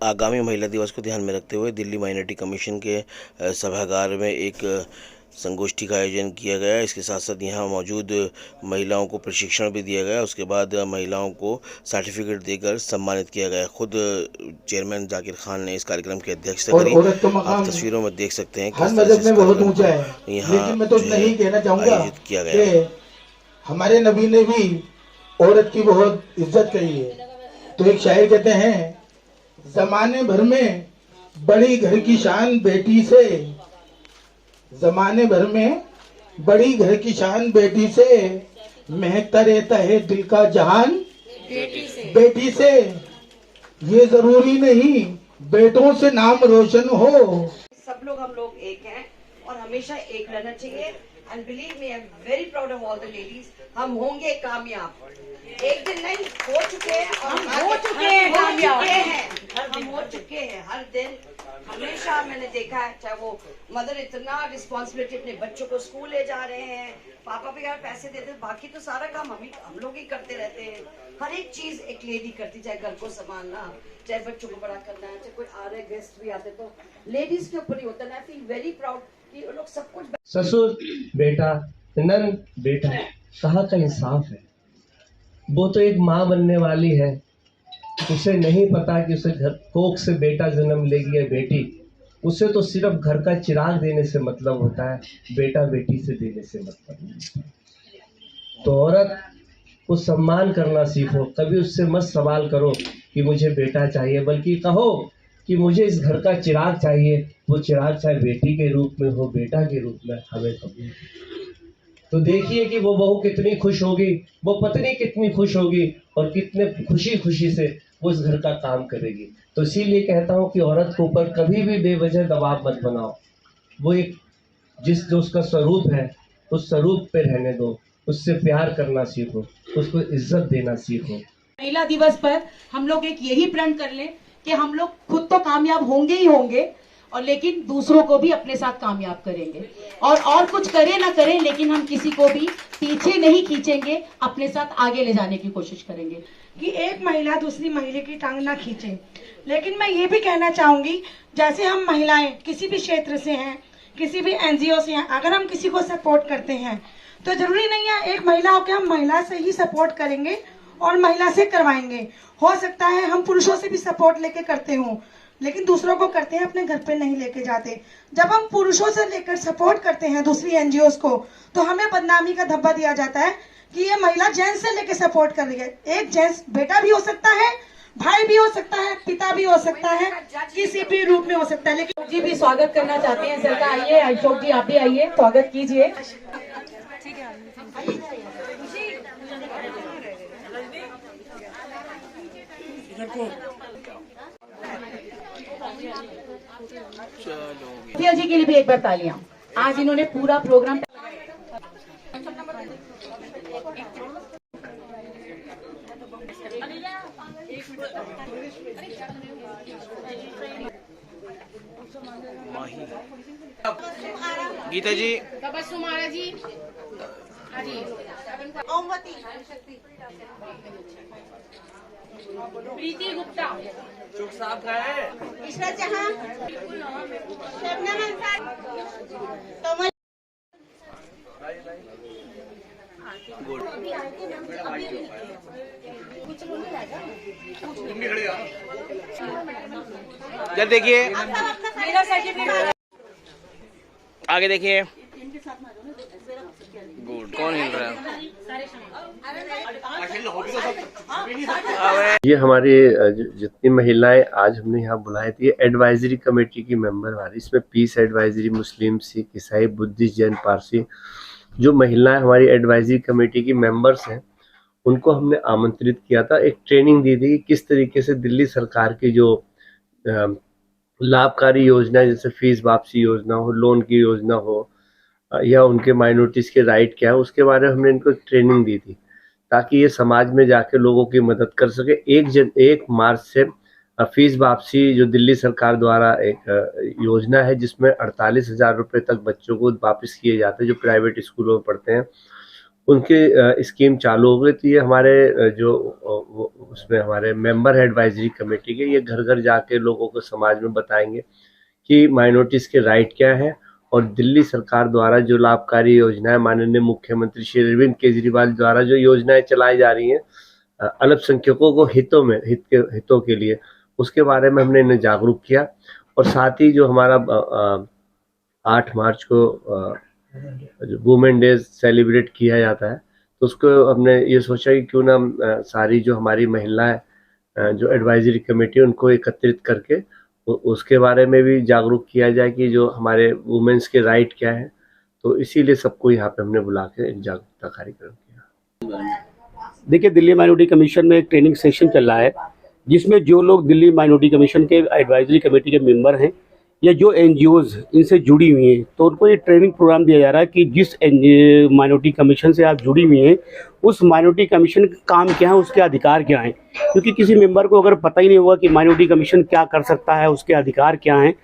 आगामी महिला दिवस को ध्यान में रखते हुए दिल्ली माइनॉरिटी कमीशन के सभागार में एक संगोष्ठी का आयोजन किया गया। इसके साथ साथ यहाँ मौजूद महिलाओं को प्रशिक्षण भी दिया गया। उसके बाद महिलाओं को सर्टिफिकेट देकर सम्मानित किया गया। खुद चेयरमैन जाकिर खान ने इस कार्यक्रम की अध्यक्षता करी। आप तस्वीरों में देख सकते हैं किस तरह से बहुत ऊंचा है, यहाँ मैं तो नहीं कहना चाहूँगा आयोजित किया गया। हमारे नबी ने भी औरत की बहुत इज्जत करी है। तो एक शायर कहते हैं, जमाने भर में बड़ी घर की शान बेटी से, जमाने भर में बड़ी घर की शान बेटी से, महकता रहता है दिल का जहान बेटी से। ये जरूरी नहीं बेटों से नाम रोशन हो। सब लोग हम लोग एक हैं और हमेशा एक रहना चाहिए। And believe me, I am very proud of all the ladies. हम होंगे कामयाब, एक दिन नहीं हो चुके हैं और हम हो चुके हैं कामयाब हम हो चुके हैं। हर दिन हमेशा मैंने देखा है, चाहे वो मदर इतना रिस्पॉन्सिबिलिटी अपने बच्चों को स्कूल ले जा रहे हैं, पापा भी यार पैसे देते, बाकी तो सारा काम हम लोग ही करते रहते हैं। हर एक चीज एक लेडी करती, चाहे घर को संभालना, चाहे बच्चों को बड़ा करना, चाहे कोई आ रहे गेस्ट भी आते तो लेडीज के ऊपर ही होता है। आई फील वेरी प्राउड कि वो लोग सब कुछ। ससुर बेटा, नंद बेटा, कहाँ का इंसाफ है। वो तो एक माँ बनने वाली है, उसे नहीं पता कि उसे घर कोख से बेटा जन्म लेगी या बेटी। उसे तो सिर्फ घर का चिराग देने से मतलब होता है, बेटा बेटी से देने से मतलब नहीं। तो औरत को सम्मान करना सीखो। कभी उससे मत सवाल करो कि मुझे बेटा चाहिए, बल्कि कहो कि मुझे इस घर का चिराग चाहिए। वो चिराग चाहे बेटी के रूप में हो, बेटा के रूप में, हमें कभी। तो देखिए कि वो बहू कितनी खुश होगी, वो पत्नी कितनी खुश होगी और कितने खुशी खुशी से वो उस घर का काम करेगी। तो इसीलिए कहता हूँ कि औरत के ऊपर कभी भी बेवजह दबाव मत बनाओ। वो एक जो उसका स्वरूप है, उस स्वरूप पे रहने दो, उससे प्यार करना सीखो, उसको इज्जत देना सीखो। महिला दिवस पर हम लोग एक यही प्रण कर लें कि हम लोग खुद तो कामयाब होंगे ही होंगे, और लेकिन दूसरों को भी अपने साथ कामयाब करेंगे। और कुछ करें ना करें, लेकिन हम किसी को भी पीछे नहीं खींचेंगे, अपने साथ आगे ले जाने की कोशिश करेंगे कि एक महिला दूसरी महिला की टांग ना खींचे। लेकिन मैं ये भी कहना चाहूंगी, जैसे हम महिलाएं किसी भी क्षेत्र से हैं, किसी भी एनजीओ से हैं, अगर हम किसी को सपोर्ट करते हैं तो जरूरी नहीं है एक महिला होकर हम महिला से ही सपोर्ट करेंगे और महिला से करवाएंगे। हो सकता है हम पुरुषों से भी सपोर्ट लेके करते हों, लेकिन दूसरों को करते हैं, अपने घर पे नहीं लेके जाते। जब हम पुरुषों से लेकर सपोर्ट करते हैं दूसरी एनजीओ को, तो हमें बदनामी का धब्बा दिया जाता है कि ये महिला जेंट्स से लेके सपोर्ट कर रही है। एक जेंट्स बेटा भी हो सकता है, भाई भी हो सकता है, पिता भी हो सकता है, किसी भी रूप में हो सकता है। लेकिन जी भी स्वागत करना चाहते हैं सर का। आइए अशोक जी, आप भी आइए, स्वागत कीजिए। चलो जी के लिए भी एक बार तालियां। आज इन्होंने पूरा प्रोग्राम गीता जी, सुमारा जी, ओमवती, प्रीति गुप्ता, शुभ साहब का है, ईश्वर जहां, शबनम अंसारी, कमल। इधर देखिए, मेरा सर्टिफिकेट आगे देखिए। गुड, कौन हिल रहा है? ये हमारे जितनी महिलाएं आज हमने यहाँ बुलाई थी, एडवाइजरी कमेटी की मेंबर वाली, इसमें पीस एडवाइजरी, मुस्लिम, सिख, ईसाई, बुद्धिस्ट, जैन, पारसी, जो महिलाएं हमारी एडवाइजरी कमेटी की मेंबर्स हैं, उनको हमने आमंत्रित किया था। एक ट्रेनिंग दी थी कि किस तरीके से दिल्ली सरकार की जो लाभकारी योजना, जैसे फीस वापसी योजना हो, लोन की योजना हो, या उनके माइनॉरिटीज के राइट क्या है, उसके बारे में हमने इनको ट्रेनिंग दी थी, ताकि ये समाज में जाके लोगों की मदद कर सके। 1 मार्च से फीस वापसी जो दिल्ली सरकार द्वारा एक योजना है, जिसमें 48,000 रुपये तक बच्चों को वापस किए जाते हैं जो प्राइवेट स्कूलों में पढ़ते हैं, उनके स्कीम चालू हो गई। तो ये हमारे जो उसमें हमारे मेंबर है एडवाइजरी कमेटी के, ये घर घर जाके लोगों को समाज में बताएंगे कि माइनॉरिटीज़ के राइट क्या है और दिल्ली सरकार द्वारा जो लाभकारी योजनाएं, माननीय मुख्यमंत्री श्री अरविंद केजरीवाल द्वारा जो योजनाएं चलाई जा रही हैं अल्पसंख्यकों को हितों के लिए, उसके बारे में हमने इन्हें जागरूक किया। और साथ ही जो हमारा 8 मार्च को जो वुमेन डे सेलिब्रेट किया जाता है, तो उसको हमने ये सोचा कि क्यों ना सारी जो हमारी महिलाएं जो एडवाइजरी कमेटी उनको एकत्रित करके उसके बारे में भी जागरूक किया जाए कि जो हमारे वुमेन्स के राइट क्या है। तो इसीलिए सबको यहाँ पे हमने बुला के जागरूकता कार्यक्रम किया। देखिए, दिल्ली माइनॉरिटी कमीशन में एक ट्रेनिंग सेशन चल रहा है, जिसमें जो लोग दिल्ली माइनॉरिटी कमीशन के एडवाइजरी कमेटी के मेंबर हैं या जो NGOs इनसे जुड़ी हुई हैं, तो उनको ये ट्रेनिंग प्रोग्राम दिया जा रहा है कि जिस माइनॉरिटी कमीशन से आप जुड़ी हुई हैं, उस माइनॉरिटी कमीशन का काम क्या है, उसके अधिकार क्या हैं। क्योंकि किसी मेंबर को अगर पता ही नहीं होगा कि माइनॉरिटी कमीशन क्या कर सकता है, उसके अधिकार क्या हैं,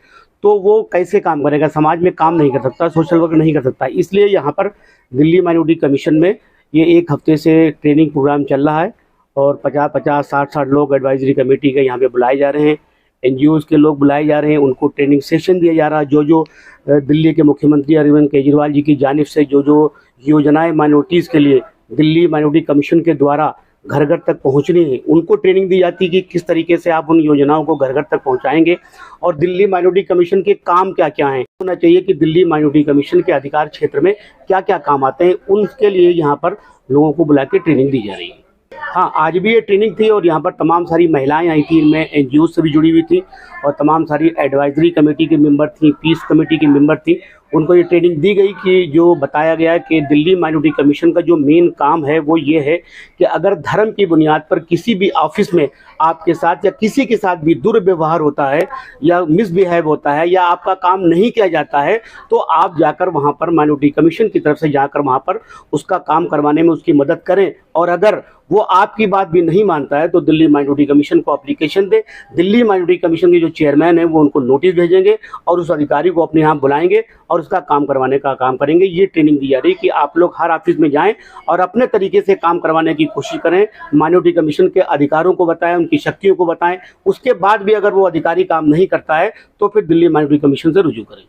तो वो कैसे काम करेगा, समाज में काम नहीं कर सकता, सोशल वर्क नहीं कर सकता। इसलिए यहाँ पर दिल्ली माइनॉरिटी कमीशन में ये 1 हफ्ते से ट्रेनिंग प्रोग्राम चल रहा है और 50-50, 60-60 लोग एडवाइजरी कमेटी के यहाँ पे बुलाए जा रहे हैं, NGOs के लोग बुलाए जा रहे हैं, उनको ट्रेनिंग सेशन दिया जा रहा है। जो दिल्ली के मुख्यमंत्री अरविंद केजरीवाल जी की जानिब से जो योजनाएं माइनॉरिटीज़ के लिए दिल्ली माइनॉरिटी कमीशन के द्वारा घर घर तक पहुंचनी है, उनको ट्रेनिंग दी जाती है कि किस तरीके से आप उन योजनाओं को घर घर तक पहुंचाएंगे और दिल्ली माइनॉरिटी कमीशन के काम क्या क्या हैं। होना चाहिए कि दिल्ली माइनॉरिटी कमीशन के अधिकार क्षेत्र में क्या क्या काम आते हैं, उनके लिए यहाँ पर लोगों को बुला के ट्रेनिंग दी जा रही है। हाँ, आज भी ये ट्रेनिंग थी और यहाँ पर तमाम सारी महिलाएं आई थी, इनमें NGO से भी जुड़ी हुई थी और तमाम सारी एडवाइजरी कमेटी के मेंबर थी, पीस कमेटी की मेंबर थी। उनको ये ट्रेनिंग दी गई कि जो बताया गया कि दिल्ली माइनॉरिटी कमीशन का जो मेन काम है वो ये है कि अगर धर्म की बुनियाद पर किसी भी ऑफिस में आपके साथ या किसी के साथ भी दुर्व्यवहार होता है या मिसबिहेव होता है या आपका काम नहीं किया जाता है, तो आप जाकर वहाँ पर माइनॉरिटी कमीशन की तरफ से जाकर वहाँ पर उसका काम करवाने में उसकी मदद करें। और अगर वो आपकी बात भी नहीं मानता है तो दिल्ली माइनॉरिटी कमीशन को एप्लीकेशन दे। दिल्ली माइनॉरिटी कमीशन के जो चेयरमैन है वो उनको नोटिस भेजेंगे और उस अधिकारी को अपने यहाँ बुलाएंगे और उसका काम करवाने का काम करेंगे। ये ट्रेनिंग दी जा रही है कि आप लोग हर ऑफिस में जाएं और अपने तरीके से काम करवाने की कोशिश करें, माइनॉरिटी कमीशन के अधिकारों को बताएं, उनकी शक्तियों को बताएं। उसके बाद भी अगर वो अधिकारी काम नहीं करता है तो फिर दिल्ली माइनॉरिटी कमीशन से रुजू करें।